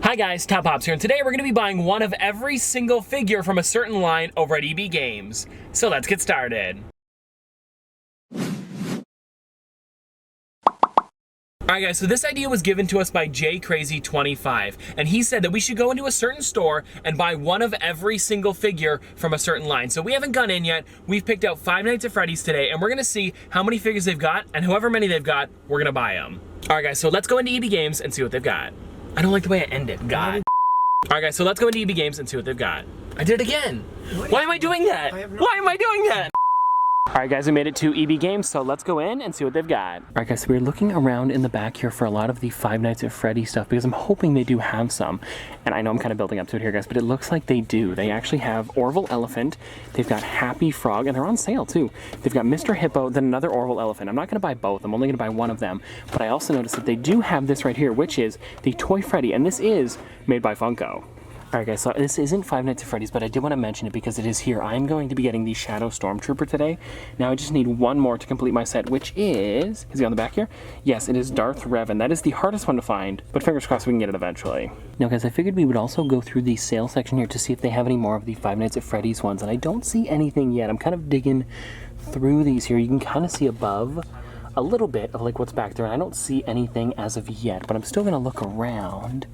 Hi guys, Top Pops here, and today we're going to be buying one of every single figure from a certain line over at EB Games. So let's get started. Alright guys, so this idea was given to us by JCrazy25, and he said that we should go into a certain store and buy one of every single figure from a certain line. So we haven't gone in yet. We've picked out Five Nights at Freddy's today, and we're going to see how many figures they've got, and however many they've got, we're going to buy them. Alright guys, so let's go into EB Games and see what they've got. I don't like the way I end it, God. Alright guys, so let's go into EB Games and see what they've got. I did it again. Why am I doing that? Why am I doing that? Alright guys, we made it to EB Games, so let's go in and see what they've got. Alright guys, so we're looking around in the back here for a lot of the Five Nights at Freddy stuff because I'm hoping they do have some. And I know I'm kind of building up to it here guys, but it looks like they do. They actually have Orville Elephant, they've got Happy Frog, and they're on sale too. They've got Mr. Hippo, then another Orville Elephant. I'm not going to buy both, I'm only going to buy one of them. But I also noticed that they do have this right here, which is the Toy Freddy, and this is made by Funko. Alright guys, so this isn't Five Nights at Freddy's, but I did want to mention it because it is here. I'm going to be getting the Shadow Stormtrooper today. Now I just need one more to complete my set, which is he on the back here? Yes, it is Darth Revan. That is the hardest one to find, but fingers crossed we can get it eventually. Now guys, I figured we would also go through the sale section here to see if they have any more of the Five Nights at Freddy's ones, and I don't see anything yet. I'm kind of digging through these here. You can kind of see above a little bit of like what's back there, and I don't see anything as of yet, but I'm still going to look around.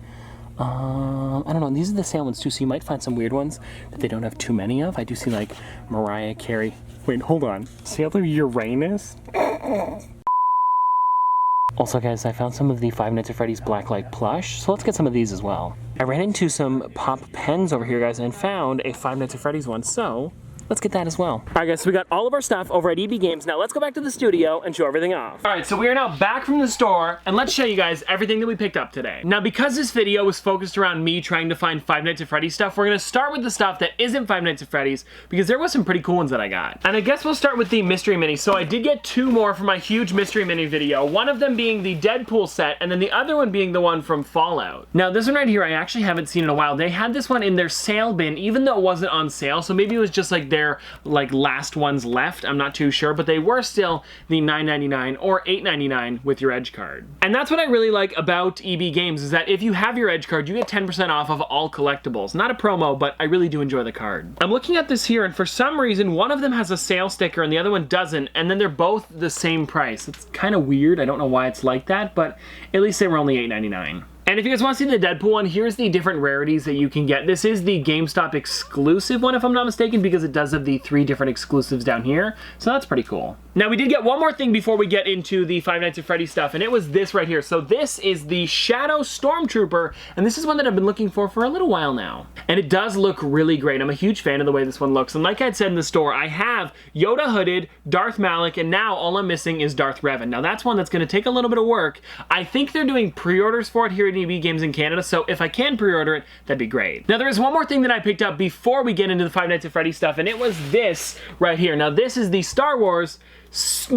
I don't know, these are the sale ones too, so you might find some weird ones that they don't have too many of. I do see like Mariah Carey. Wait, hold on. Sailor Uranus? Also guys, I found some of the Five Nights at Freddy's Blacklight plush, so let's get some of these as well. I ran into some pop pens over here guys and found a Five Nights at Freddy's one, so let's get that as well. Alright guys, so we got all of our stuff over at EB Games. Now let's go back to the studio and show everything off. Alright, so we are now back from the store, and let's show you guys everything that we picked up today. Now because this video was focused around me trying to find Five Nights at Freddy's stuff, we're going to start with the stuff that isn't Five Nights at Freddy's, because there was some pretty cool ones that I got. And I guess we'll start with the Mystery Mini. So I did get two more for my huge Mystery Mini video, one of them being the Deadpool set, and then the other one being the one from Fallout. Now this one right here, I actually haven't seen in a while. They had this one in their sale bin, even though it wasn't on sale, so maybe it was just like their last ones left, I'm not too sure, but they were still the $9.99 or $8.99 with your Edge card. And that's what I really like about EB Games, is that if you have your Edge card, you get 10% off of all collectibles. Not a promo, but I really do enjoy the card. I'm looking at this here, and for some reason, one of them has a sale sticker and the other one doesn't, and then they're both the same price. It's kind of weird, I don't know why it's like that, but at least they were only $8.99. And if you guys want to see the Deadpool one, here's the different rarities that you can get. This is the GameStop exclusive one, if I'm not mistaken, because it does have the 3 different exclusives down here. So that's pretty cool. Now, we did get one more thing before we get into the Five Nights at Freddy's stuff, and it was this right here. So this is the Shadow Stormtrooper, and this is one that I've been looking for a little while now. And it does look really great. I'm a huge fan of the way this one looks. And like I said in the store, I have Yoda hooded, Darth Malak, and now all I'm missing is Darth Revan. Now, that's one that's going to take a little bit of work. I think they're doing pre-orders for it here at EB Games in Canada, so if I can pre-order it, that'd be great. Now, there is one more thing that I picked up before we get into the Five Nights at Freddy's stuff, and it was this right here. Now, this is the Star Wars Shadow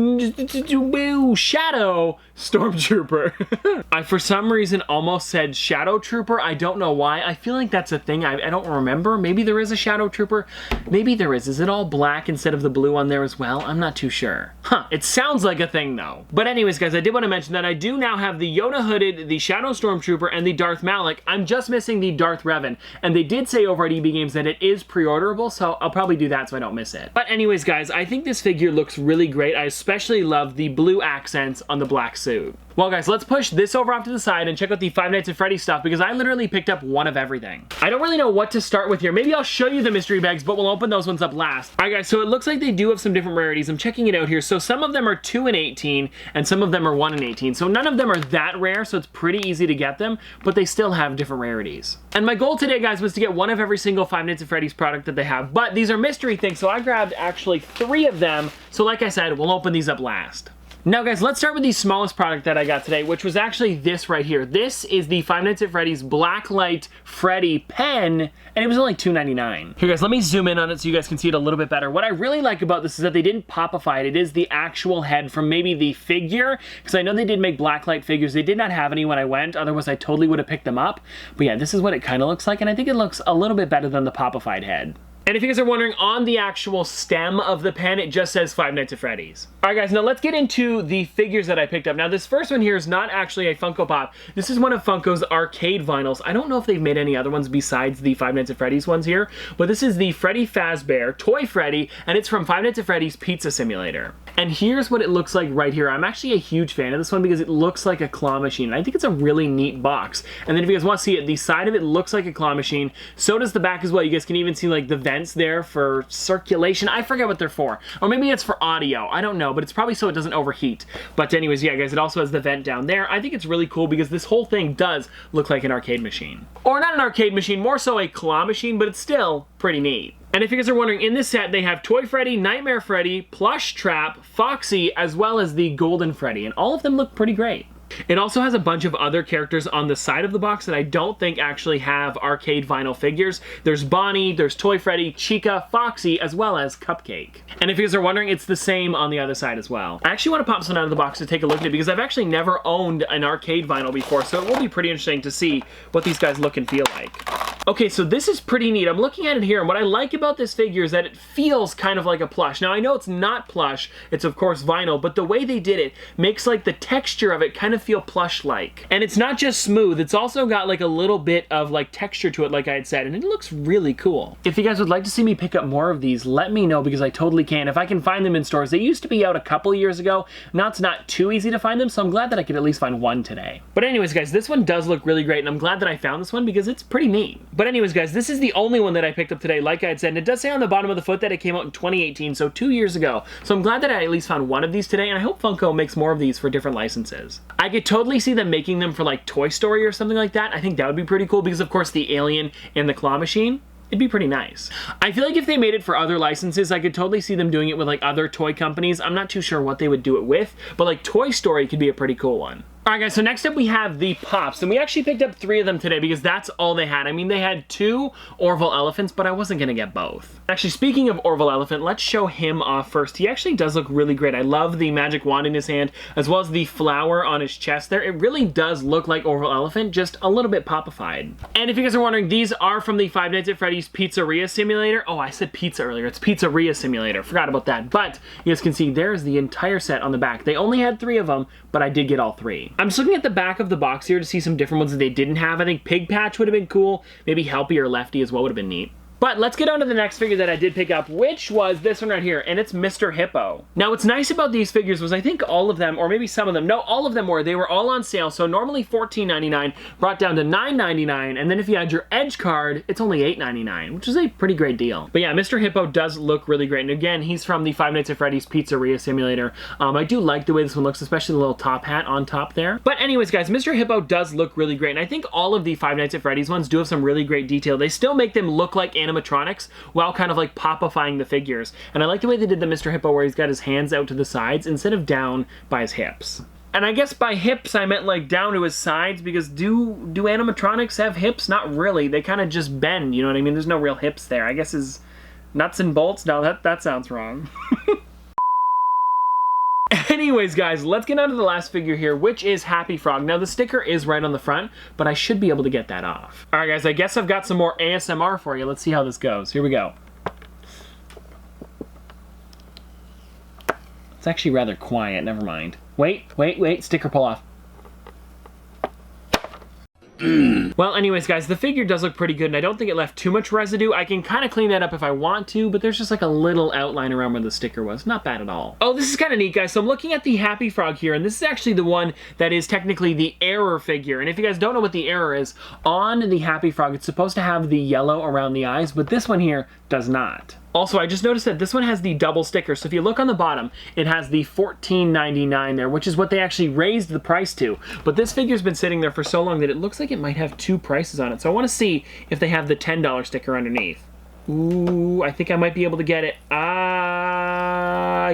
Stormtrooper. I, for some reason, almost said Shadow Trooper. I don't know why. I feel like that's a thing. I don't remember. Maybe there is a Shadow Trooper. Maybe there is. Is it all black instead of the blue on there as well? I'm not too sure. Huh. It sounds like a thing, though. But anyways, guys, I did want to mention that I do now have the Yoda hooded, the Shadow Stormtrooper, and the Darth Malak. I'm just missing the Darth Revan. And they did say over at EB Games that it is pre-orderable, so I'll probably do that so I don't miss it. But anyways, guys, I think this figure looks really great. I especially love the blue accents on the black suit. Well guys, let's push this over off to the side and check out the Five Nights at Freddy's stuff, because I literally picked up one of everything. I don't really know what to start with here. Maybe I'll show you the mystery bags, but we'll open those ones up last. Alright guys, so it looks like they do have some different rarities. I'm checking it out here. So some of them are 2 in 18, and some of them are 1 in 18. So none of them are that rare, so it's pretty easy to get them, but they still have different rarities. And my goal today, guys, was to get one of every single Five Nights at Freddy's product that they have, but these are mystery things, so I grabbed actually 3 of them. So like I said, we'll open these up last. Now guys, let's start with the smallest product that I got today, which was actually this right here. This is the Five Nights at Freddy's Blacklight Freddy pen, and it was only $2.99. Here guys, let me zoom in on it so you guys can see it a little bit better. What I really like about this is that they didn't popify it. It is the actual head from maybe the figure, because I know they did make Blacklight figures. They did not have any when I went, otherwise I totally would have picked them up. But yeah, this is what it kind of looks like, and I think it looks a little bit better than the popified head. And if you guys are wondering, on the actual stem of the pen, it just says Five Nights at Freddy's. All right, guys, now let's get into the figures that I picked up. Now, this first one here is not actually a Funko Pop. This is one of Funko's arcade vinyls. I don't know if they've made any other ones besides the Five Nights at Freddy's ones here, but this is the Freddy Fazbear Toy Freddy, and it's from Five Nights at Freddy's Pizza Simulator. And here's what it looks like right here. I'm actually a huge fan of this one because it looks like a claw machine, and I think it's a really neat box. And then if you guys want to see it, the side of it looks like a claw machine. So does the back as well. You guys can even see like the vents there for circulation. I forget what they're for. Or maybe it's for audio. I don't know, but it's probably so it doesn't overheat. But anyways, yeah, guys, it also has the vent down there. I think it's really cool because this whole thing does look like an arcade machine. Or not an arcade machine, more so a claw machine, but it's still pretty neat. And if you guys are wondering, in this set, they have Toy Freddy, Nightmare Freddy, Plush Trap, Foxy, as well as the Golden Freddy, and all of them look pretty great. It also has a bunch of other characters on the side of the box that I don't think actually have arcade vinyl figures. There's Bonnie, there's Toy Freddy, Chica, Foxy, as well as Cupcake. And if you guys are wondering, it's the same on the other side as well. I actually want to pop this one out of the box to take a look at it because I've actually never owned an arcade vinyl before, so it will be pretty interesting to see what these guys look and feel like. Okay, so this is pretty neat. I'm looking at it here, and what I like about this figure is that it feels kind of like a plush. Now, I know it's not plush, it's of course vinyl, but the way they did it makes like the texture of it kind of feel plush-like. And it's not just smooth, it's also got like a little bit of like texture to it, like I had said, and it looks really cool. If you guys would like to see me pick up more of these, let me know because I totally can. If I can find them in stores, they used to be out a couple years ago. Now it's not too easy to find them, so I'm glad that I could at least find one today. But anyways, guys, this one does look really great, and I'm glad that I found this one because it's pretty neat. But anyways, guys, this is the only one that I picked up today, like I had said, and it does say on the bottom of the foot that it came out in 2018, so 2 years ago. So I'm glad that I at least found one of these today, and I hope Funko makes more of these for different licenses. I could totally see them making them for like Toy Story or something like that. I think that would be pretty cool because of course the alien and the claw machine, it'd be pretty nice. I feel like if they made it for other licenses, I could totally see them doing it with like other toy companies. I'm not too sure what they would do it with, but like Toy Story could be a pretty cool one. Alright guys, so next up we have the Pops, and we actually picked up 3 of them today because that's all they had. I mean, they had 2 Orville elephants, but I wasn't gonna get both. Actually, speaking of Orville elephant, let's show him off first. He actually does look really great. I love the magic wand in his hand, as well as the flower on his chest there. It really does look like Orville elephant, just a little bit popified. And if you guys are wondering, these are from the Five Nights at Freddy's Pizzeria Simulator. Oh, I said pizza earlier. It's Pizzeria Simulator. Forgot about that. But you guys can see there's the entire set on the back. They only had 3 of them, but I did get all 3. I'm just looking at the back of the box here to see some different ones that they didn't have. I think Pig Patch would have been cool. Maybe Helpy or Lefty as well would have been neat. But let's get on to the next figure that I did pick up, which was this one right here, and it's Mr. Hippo. Now, what's nice about these figures was I think all of them, or maybe some of them, no, all of them they were all on sale, so normally $14.99, brought down to $9.99, and then if you add your Edge card, it's only $8.99, which is a pretty great deal. But yeah, Mr. Hippo does look really great, and again, he's from the Five Nights at Freddy's Pizzeria Simulator. I do like the way this one looks, especially the little top hat on top there. But anyways, guys, Mr. Hippo does look really great, and I think all of the Five Nights at Freddy's ones do have some really great detail. They still make them look like animatronics, while kind of like popifying the figures. And I like the way they did the Mr. Hippo where he's got his hands out to the sides instead of down by his hips. And I guess by hips I meant like down to his sides because do animatronics have hips? Not really. They kind of just bend, you know what I mean? There's no real hips there. I guess his nuts and bolts? No, that sounds wrong. Anyways, guys, let's get on to the last figure here, which is Happy Frog. Now, the sticker is right on the front, but I should be able to get that off. All right, guys, I guess I've got some more ASMR for you. Let's see how this goes. Here we go. It's actually rather quiet. Never mind. Wait, sticker pull off. Well, anyways, guys, the figure does look pretty good, and I don't think it left too much residue. I can kind of clean that up if I want to, but there's just like a little outline around where the sticker was. Not bad at all. Oh, this is kind of neat, guys. So I'm looking at the Happy Frog here, and this is actually the one that is technically the error figure. And if you guys don't know what the error is, on the Happy Frog, it's supposed to have the yellow around the eyes, but this one here does not. Also, I just noticed that this one has the double sticker, so if you look on the bottom, it has the $14.99 there, which is what they actually raised the price to. But this figure's been sitting there for so long that it looks like it might have 2 prices on it, so I want to see if they have the $10 sticker underneath. Ooh, I think I might be able to get it.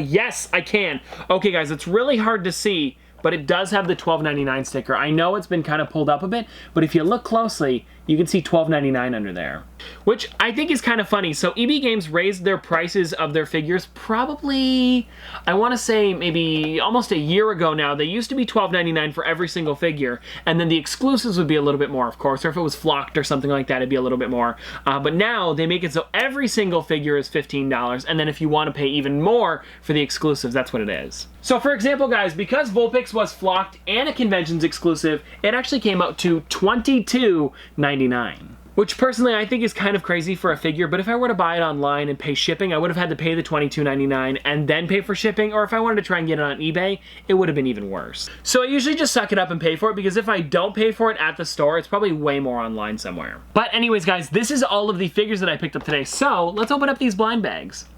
Yes, I can. Okay, guys, it's really hard to see, but it does have the $12.99 sticker. I know it's been kind of pulled up a bit, but if you look closely, you can see $12.99 under there. which I think is kind of funny. So EB Games raised their prices of their figures probably, I want to say maybe almost a year ago now. They used to be $12.99 for every single figure, and then the exclusives would be a little bit more, of course, or if it was flocked or something like that, it'd be a little bit more. But now they make it so every single figure is $15, and then if you want to pay even more for the exclusives, that's what it is. So for example, guys, because Vulpix was flocked and a conventions exclusive, it actually came out to $22.99. Which personally I think is kind of crazy for a figure, but if I were to buy it online and pay shipping, I would have had to pay the $22.99 and then pay for shipping, or if I wanted to try and get it on eBay, it would have been even worse. So I usually just suck it up and pay for it, because if I don't pay for it at the store, it's probably way more online somewhere. But anyways, guys, this is all of the figures that I picked up today, so let's open up these blind bags.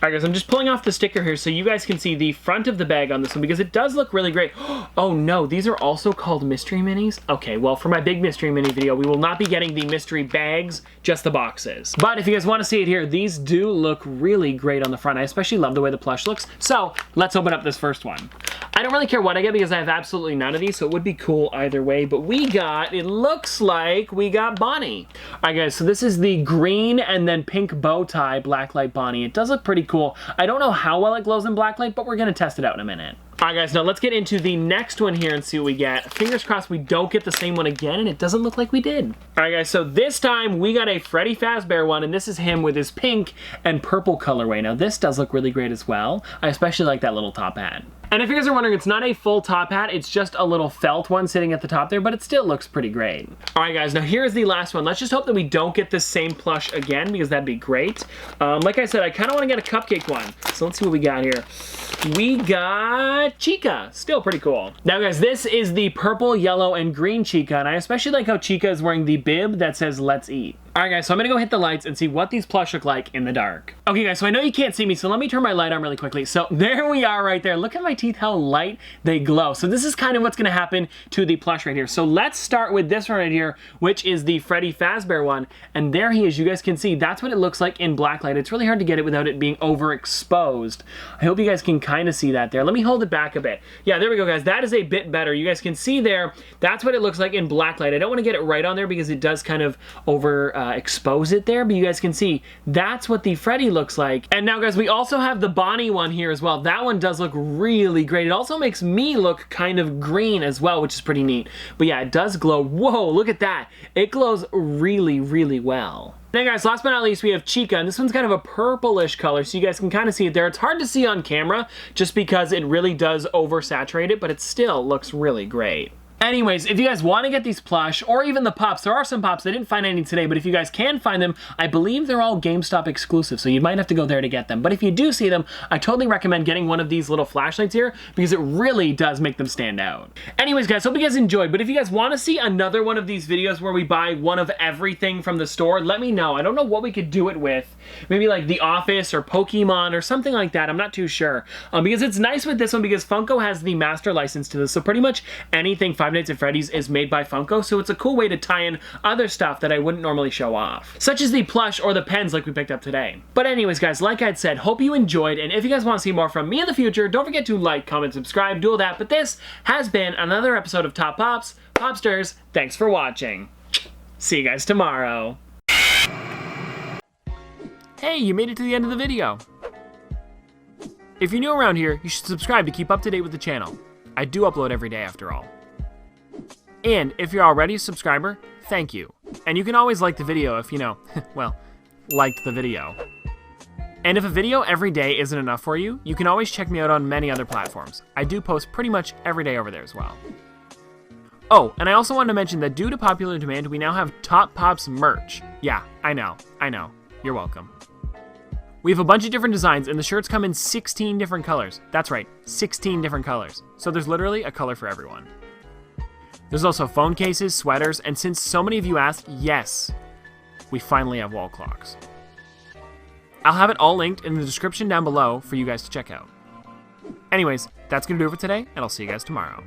Alright guys, I'm just pulling off the sticker here so you guys can see the front of the bag on this one, because it does look really great. Oh no, these are also called mystery minis? Okay, well for my big mystery mini video, we will not be getting the mystery bags, just the boxes. But if you guys want to see it here, these do look really great on the front. I especially love the way the plush looks. So let's open up this first one. I don't really care what I get because I have absolutely none of these, so it would be cool either way. But we got, it looks like we got Bonnie. Alright guys, so this is the green and then pink bow tie blacklight Bonnie. It does look pretty cool. I don't know how well it glows in blacklight, but we're gonna test it out in a minute. Alright guys, now let's get into the next one here and see what we get. Fingers crossed we don't get the same one again, and it doesn't look like we did. Alright guys, so this time we got a Freddy Fazbear one, and this is him with his pink and purple colorway. Now this does look really great as well. I especially like that little top hat. And if you guys are wondering, it's not a full top hat, it's just a little felt one sitting at the top there, but it still looks pretty great. Alright guys, now here's the last one. Let's just hope that we don't get the same plush again, because that'd be great. Like I said, I kind of want to get a cupcake one. So let's see what we got here. We got Chica, still pretty cool. Now guys, this is the purple, yellow, and green Chica, and I especially like how Chica is wearing the bib that says "Let's Eat." Alright guys, so I'm gonna go hit the lights and see what these plush look like in the dark. Okay guys, so I know you can't see me, so let me turn my light on really quickly. So there we are right there. Look at my teeth, how light they glow. So this is kind of what's gonna happen to the plush right here. So let's start with this one right here, which is the Freddy Fazbear one. And there he is, you guys can see, that's what it looks like in blacklight. It's really hard to get it without it being overexposed. I hope you guys can kind of see that there. Let me hold it back a bit. Yeah, there we go guys, that is a bit better. You guys can see there, that's what it looks like in blacklight. I don't wanna get it right on there because it does kind of expose it there, but you guys can see that's what the Freddy looks like. And now guys, we also have the Bonnie one here as well. That one does look really great. It also makes me look kind of green as well, which is pretty neat. But yeah, it does glow. Whoa, look at that. It glows really, really well. Now guys, last but not least, we have Chica, and this one's kind of a purplish color, so you guys can kind of see it there. It's hard to see on camera just because it really does oversaturate it, but it still looks really great. Anyways, if you guys want to get these plush, or even the pops, there are some pops, I didn't find any today, but if you guys can find them, I believe they're all GameStop exclusive, so you might have to go there to get them. But if you do see them, I totally recommend getting one of these little flashlights here, because it really does make them stand out. Anyways guys, hope you guys enjoyed, but if you guys want to see another one of these videos where we buy one of everything from the store, let me know. I don't know what we could do it with. Maybe like The Office or Pokemon or something like that, I'm not too sure. Because it's nice with this one because Funko has the master license to this, so pretty much anything Five Nights at Freddy's is made by Funko, so it's a cool way to tie in other stuff that I wouldn't normally show off, such as the plush or the pens like we picked up today. But anyways guys, like I'd said, hope you enjoyed, and if you guys want to see more from me in the future, don't forget to like, comment, subscribe, do all that. But this has been another episode of Top Pops. Popsters, thanks for watching. See you guys tomorrow. Hey, you made it to the end of the video. If you're new around here, you should subscribe to keep up to date with the channel. I do upload every day after all. And if you're already a subscriber, thank you. And you can always like the video if you know, well, liked the video. And if a video every day isn't enough for you, you can always check me out on many other platforms. I do post pretty much every day over there as well. Oh, and I also wanted to mention that due to popular demand, we now have Top Pops merch. Yeah, I know. You're welcome. We have a bunch of different designs, and the shirts come in 16 different colors. That's right, 16 different colors. So there's literally a color for everyone. There's also phone cases, sweaters, and since so many of you asked, yes, we finally have wall clocks. I'll have it all linked in the description down below for you guys to check out. Anyways, that's gonna do it for today, and I'll see you guys tomorrow.